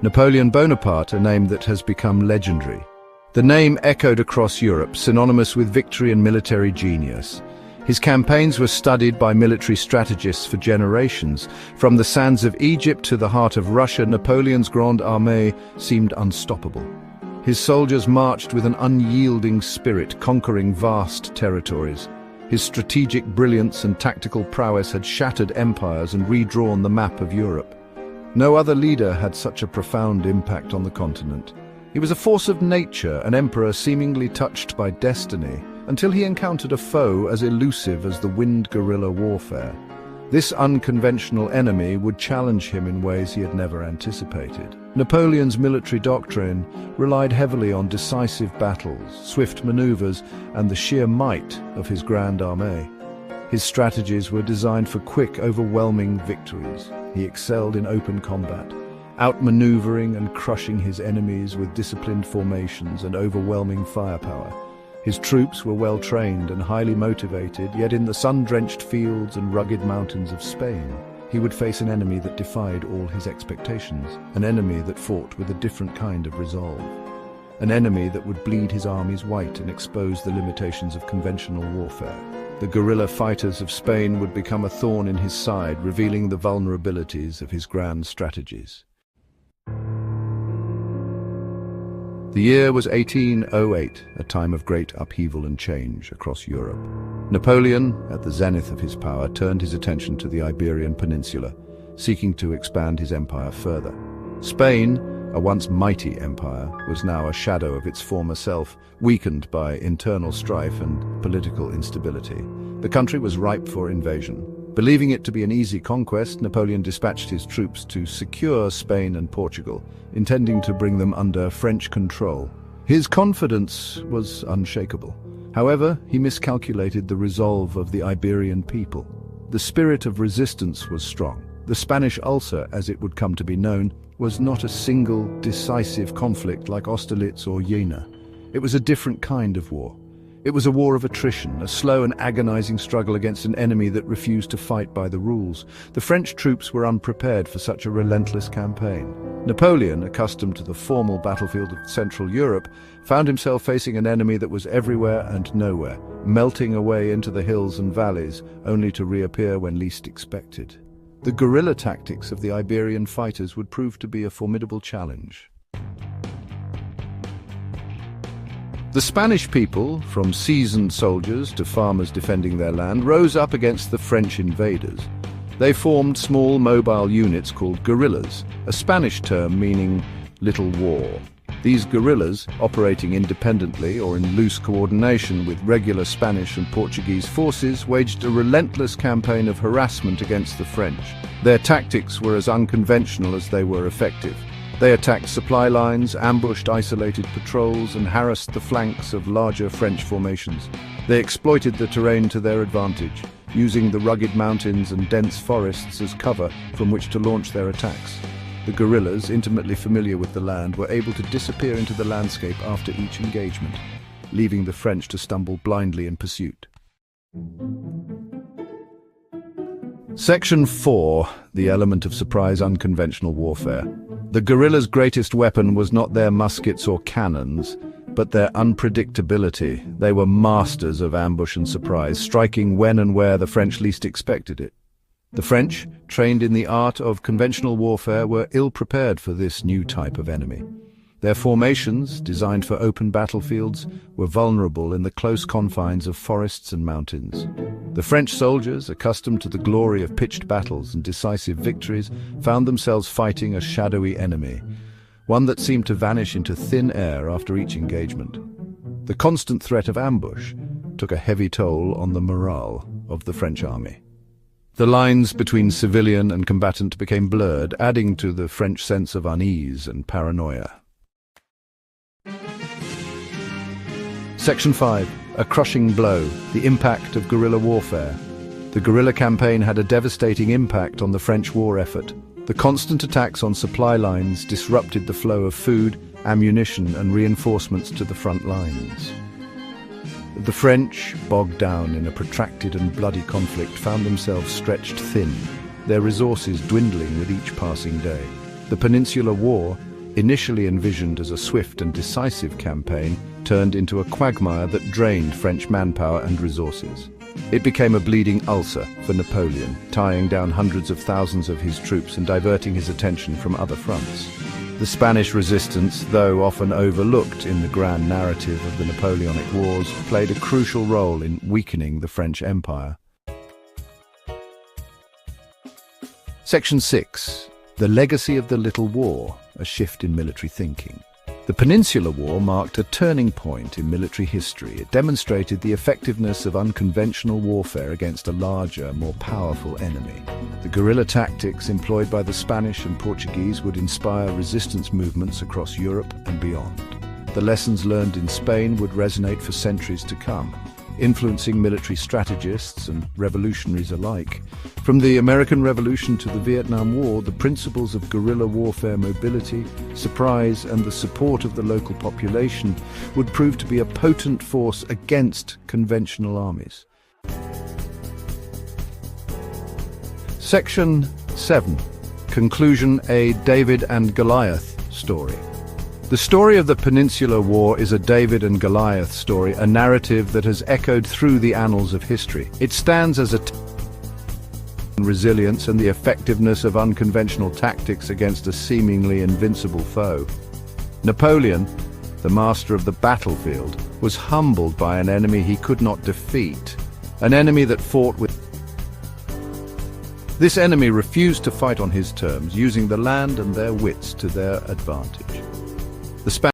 Napoleon Bonaparte, a name that has become legendary. The name echoed across Europe, synonymous with victory and military genius. His campaigns were studied by military strategists for generations. From the sands of Egypt to the heart of Russia, Napoleon's Grande Armée seemed unstoppable. His soldiers marched with an unyielding spirit, conquering vast territories. His strategic brilliance and tactical prowess had shattered empires and redrawn the map of Europe. No other leader had such a profound impact on the continent. He was a force of nature, an emperor seemingly touched by destiny, until he encountered a foe as elusive as the wind guerrilla warfare. This unconventional enemy would challenge him in ways he had never anticipated. Napoleon's military doctrine relied heavily on decisive battles, swift maneuvers, and the sheer might of his Grande Armée. His strategies were designed for quick, overwhelming victories. He excelled in open combat, outmaneuvering and crushing his enemies with disciplined formations and overwhelming firepower. His troops were well trained and highly motivated, yet in the sun-drenched fields and rugged mountains of Spain, he would face an enemy that defied all his expectations, an enemy that fought with a different kind of resolve, an enemy that would bleed his armies white and expose the limitations of conventional warfare. The guerrilla fighters of Spain would become a thorn in his side, revealing the vulnerabilities of his grand strategies. The year was 1808, a time of great upheaval and change across Europe. Napoleon, at the zenith of his power, turned his attention to the Iberian Peninsula, seeking to expand his empire further. Spain, a once mighty empire, was now a shadow of its former self, weakened by internal strife and political instability. The country was ripe for invasion. Believing it to be an easy conquest, Napoleon dispatched his troops to secure Spain and Portugal, intending to bring them under French control. His confidence was unshakable. However, he miscalculated the resolve of the Iberian people. The spirit of resistance was strong. The Spanish ulcer, as it would come to be known, was not a single, decisive conflict like Austerlitz or Jena. It was a different kind of war. It was a war of attrition, a slow and agonizing struggle against an enemy that refused to fight by the rules. The French troops were unprepared for such a relentless campaign. Napoleon, accustomed to the formal battlefield of Central Europe, found himself facing an enemy that was everywhere and nowhere, melting away into the hills and valleys, only to reappear when least expected. The guerrilla tactics of the Iberian fighters would prove to be a formidable challenge. The Spanish people, from seasoned soldiers to farmers defending their land, rose up against the French invaders. They formed small mobile units called guerrillas, a Spanish term meaning little war. These guerrillas, operating independently or in loose coordination with regular Spanish and Portuguese forces, waged a relentless campaign of harassment against the French. Their tactics were as unconventional as they were effective. They attacked supply lines, ambushed isolated patrols, and harassed the flanks of larger French formations. They exploited the terrain to their advantage, using the rugged mountains and dense forests as cover from which to launch their attacks. The guerrillas, intimately familiar with the land, were able to disappear into the landscape after each engagement, leaving the French to stumble blindly in pursuit. Section 4. The element of surprise unconventional warfare. The guerrillas' greatest weapon was not their muskets or cannons, but their unpredictability. They were masters of ambush and surprise, striking when and where the French least expected it. The French, trained in the art of conventional warfare, were ill-prepared for this new type of enemy. Their formations, designed for open battlefields, were vulnerable in the close confines of forests and mountains. The French soldiers, accustomed to the glory of pitched battles and decisive victories, found themselves fighting a shadowy enemy, one that seemed to vanish into thin air after each engagement. The constant threat of ambush took a heavy toll on the morale of the French army. The lines between civilian and combatant became blurred, adding to the French sense of unease and paranoia. Section 5. A crushing blow, the impact of guerrilla warfare. The guerrilla campaign had a devastating impact on the French war effort. The constant attacks on supply lines disrupted the flow of food, ammunition, and reinforcements to the front lines. The French, bogged down in a protracted and bloody conflict, found themselves stretched thin, their resources dwindling with each passing day. The Peninsular War, initially envisioned as a swift and decisive campaign, turned into a quagmire that drained French manpower and resources. It became a bleeding ulcer for Napoleon, tying down hundreds of thousands of his troops and diverting his attention from other fronts. The Spanish resistance, though often overlooked in the grand narrative of the Napoleonic Wars, played a crucial role in weakening the French Empire. Section 6. The Legacy of the Little War, a shift in military thinking. The Peninsular War marked a turning point in military history. It demonstrated the effectiveness of unconventional warfare against a larger, more powerful enemy. The guerrilla tactics employed by the Spanish and Portuguese would inspire resistance movements across Europe and beyond. The lessons learned in Spain would resonate for centuries to come, influencing military strategists and revolutionaries alike. From the American Revolution to the Vietnam War, the principles of guerrilla warfare, mobility, surprise, and the support of the local population would prove to be a potent force against conventional armies. Section 7. Conclusion: a David and Goliath story. The story of the Peninsular War is a David and Goliath story, a narrative that has echoed through the annals of history. It stands as a resilience and the effectiveness of unconventional tactics against a seemingly invincible foe. Napoleon, the master of the battlefield, was humbled by an enemy he could not defeat, an enemy that fought with. This enemy refused to fight on his terms, using the land and their wits to their advantage. The